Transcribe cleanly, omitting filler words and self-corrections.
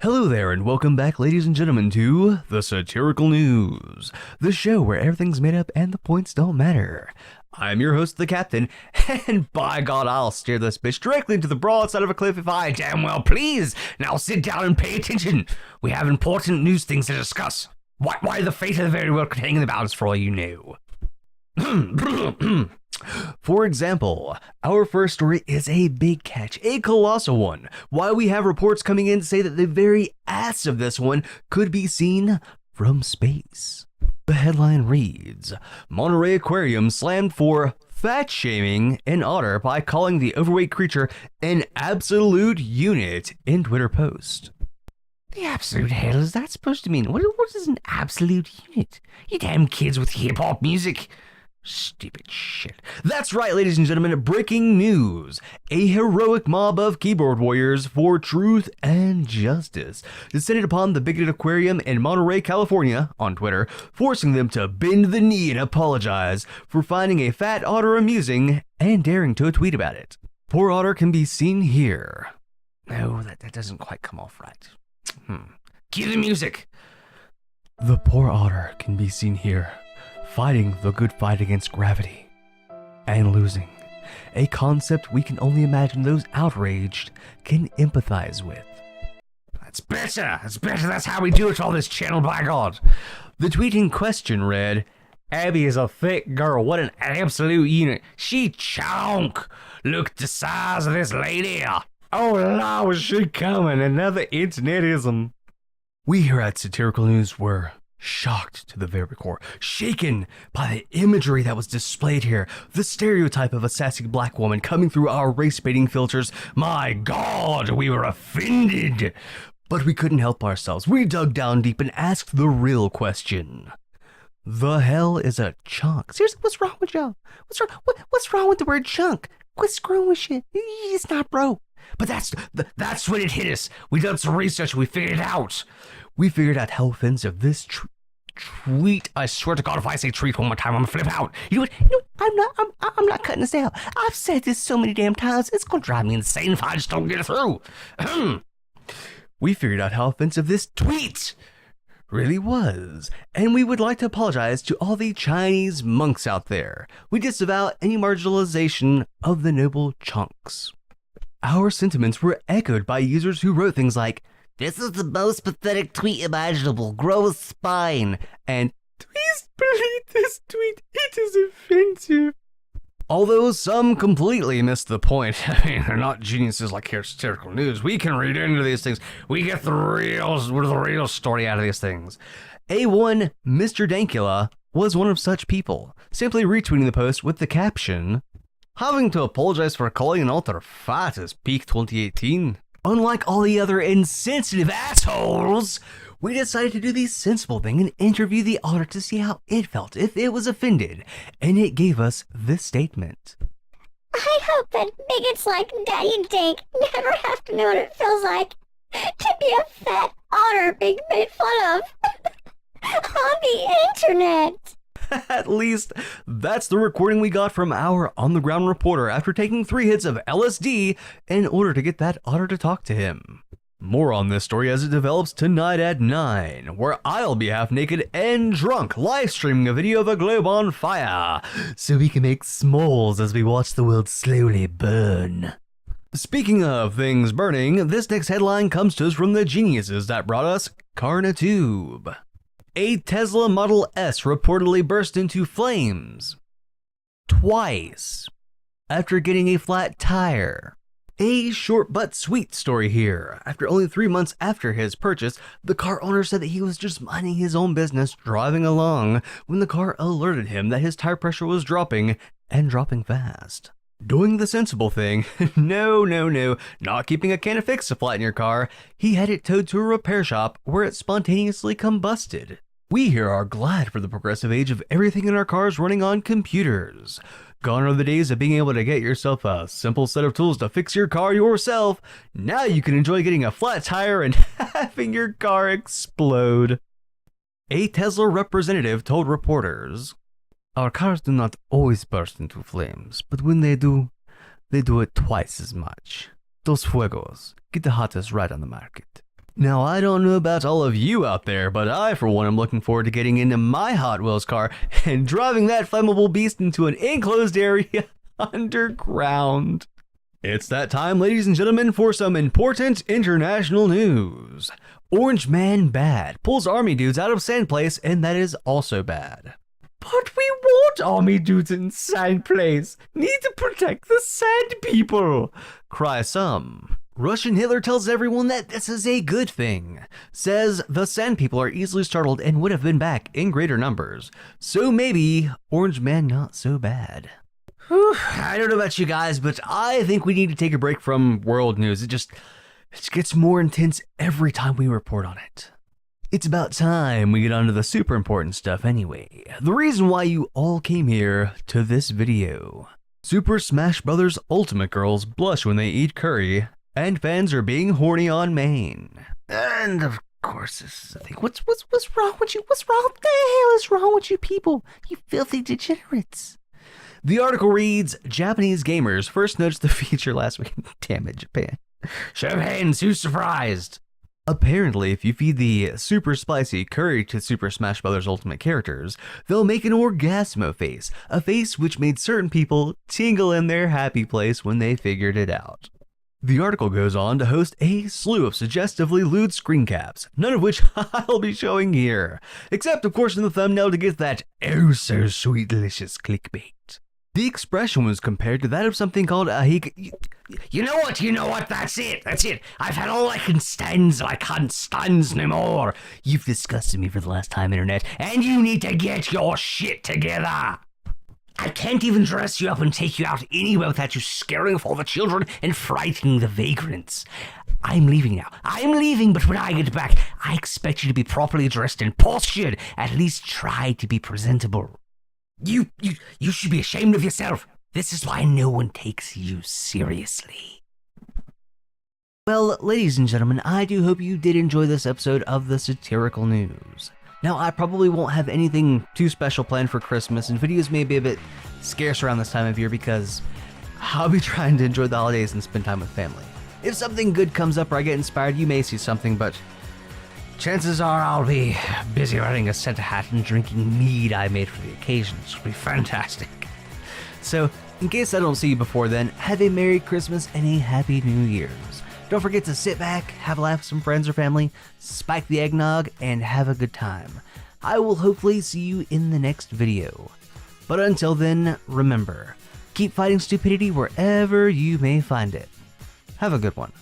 Hello there, and welcome back, ladies and gentlemen, to the Satirical News, the show where everything's made up and the points don't matter. I'm your host, the Captain, and by God, I'll steer this bitch directly into the broadside of a cliff if I damn well please. Now sit down and pay attention. We have important news things to discuss. Why the fate of the very world could hang in the balance for all you know. For example, our first story is a big catch, a colossal one. While we have reports coming in to say that the very ass of this one could be seen from space. The headline reads, Monterey Aquarium slammed for fat shaming an otter by calling the overweight creature an absolute unit in Twitter post. The absolute hell is that supposed to mean? What is an absolute unit? You damn kids with hip-hop music. Stupid shit. That's right, ladies and gentlemen, breaking news. A heroic mob of keyboard warriors for truth and justice descended upon the bigoted aquarium in Monterey, California, on Twitter, forcing them to bend the knee and apologize for finding a fat otter amusing and daring to tweet about it. Poor Otter can be seen here. No, that doesn't quite come off right. Cue the music. The poor otter can be seen here, fighting the good fight against gravity, and losing, a concept we can only imagine those outraged can empathize with. That's better, that's how we do it on this channel, by God. The tweet in question read, Abby is a thick girl, what an absolute unit. She chonk. Look the size of this lady. Oh Lord, is she coming, another internetism. We here at Satirical News were shocked to the very core, shaken by the imagery that was displayed here, the stereotype of a sassy black woman coming through our race-baiting filters. My God, we were offended. But we couldn't help ourselves. We dug down deep and asked the real question. The hell is a chunk? Seriously, what's wrong with y'all? What's wrong with the word chunk? Quit screwing with shit. It's not bro. But that's when it hit us. We done some research. We figured it out. We figured out how offensive this tweet. I swear to God, if I say treat one more time, I'm gonna flip out. You know what? I'm not cutting this out. I've said this so many damn times. It's gonna drive me insane if I just don't get it through. We figured out how offensive this tweet really was, and we would like to apologize to all the Chinese monks out there. We disavow any marginalization of the noble chunks. Our sentiments were echoed by users who wrote things like, this is the most pathetic tweet imaginable, grow a spine, and please delete this tweet, it is offensive. Although some completely missed the point. I mean, they're not geniuses like here at Satirical News. We can read into these things. We get the real story out of these things. A1 Mr. Dankula was one of such people, simply retweeting the post with the caption, having to apologize for calling an otter fat is peak 2018. Unlike all the other insensitive assholes, we decided to do the sensible thing and interview the otter to see how it felt if it was offended, and it gave us this statement. I hope that bigots like Daddy Dink never have to know what it feels like to be a fat otter being made fun of on the internet. At least, that's the recording we got from our on-the-ground reporter after taking 3 hits of LSD in order to get that otter to talk to him. More on this story as it develops tonight at 9, where I'll be half naked and drunk, live streaming a video of a globe on fire, so we can make s'mores as we watch the world slowly burn. Speaking of things burning, this next headline comes to us from the geniuses that brought us Carnatube. A Tesla Model S reportedly burst into flames twice after getting a flat tire. A short but sweet story here. After only 3 months after his purchase, the car owner said that he was just minding his own business driving along when the car alerted him that his tire pressure was dropping and dropping fast. Doing the sensible thing, no, not keeping a can of fix to flatten your car, he had it towed to a repair shop where it spontaneously combusted. We here are glad for the progressive age of everything in our cars running on computers. Gone are the days of being able to get yourself a simple set of tools to fix your car yourself. Now you can enjoy getting a flat tire and having your car explode. A Tesla representative told reporters, "Our cars do not always burst into flames, but when they do, they do it twice as much. Dos Fuegos, get the hottest right on the market. Now, I don't know about all of you out there, but I, for one, am looking forward to getting into my Hot Wheels car and driving that flammable beast into an enclosed area underground. It's that time, ladies and gentlemen, for some important international news. Orange Man bad, pulls army dudes out of sand place, and that is also bad. But we want army dudes in sand place. Need to protect the sand people, cry some. Russian Hitler tells everyone that this is a good thing. Says the sand people are easily startled and would have been back in greater numbers. So maybe Orange Man not so bad. Whew, I don't know about you guys, but I think we need to take a break from world news. It gets more intense every time we report on it. It's about time we get on to the super important stuff anyway. The reason why you all came here to this video. Super Smash Bros. Ultimate girls blush when they eat curry, and fans are being horny on Maine. And of course, this is the thing. What's wrong with you? What the hell is wrong with you people? You filthy degenerates. The article reads, Japanese gamers first noticed the feature last week. Damn it, Japan. Show of hands, who's surprised? Apparently, if you feed the super spicy curry to Super Smash Bros. Ultimate characters, they'll make an orgasmo face, a face which made certain people tingle in their happy place when they figured it out. The article goes on to host a slew of suggestively lewd screen caps, none of which I'll be showing here, except of course in the thumbnail to get that oh so sweet delicious clickbait. The expression was compared to that of something called a You know what, that's it. I've had all I can stand, I can't stand no more. You've disgusted me for the last time, Internet, and you need to get your shit together. I can't even dress you up and take you out anywhere without you scaring off all the children and frightening the vagrants. I'm leaving now. But when I get back, I expect you to be properly dressed and postured, at least try to be presentable. You should be ashamed of yourself. This is why no one takes you seriously. Well, ladies and gentlemen, I do hope you did enjoy this episode of the Satirical News. Now, I probably won't have anything too special planned for Christmas, and videos may be a bit scarce around this time of year because I'll be trying to enjoy the holidays and spend time with family. If something good comes up or I get inspired, you may see something, but chances are I'll be busy wearing a Santa hat and drinking mead I made for the occasion. It'll be fantastic. So, in case I don't see you before then, have a Merry Christmas and a Happy New Year's. Don't forget to sit back, have a laugh with some friends or family, spike the eggnog, and have a good time. I will hopefully see you in the next video. But until then, remember, keep fighting stupidity wherever you may find it. Have a good one.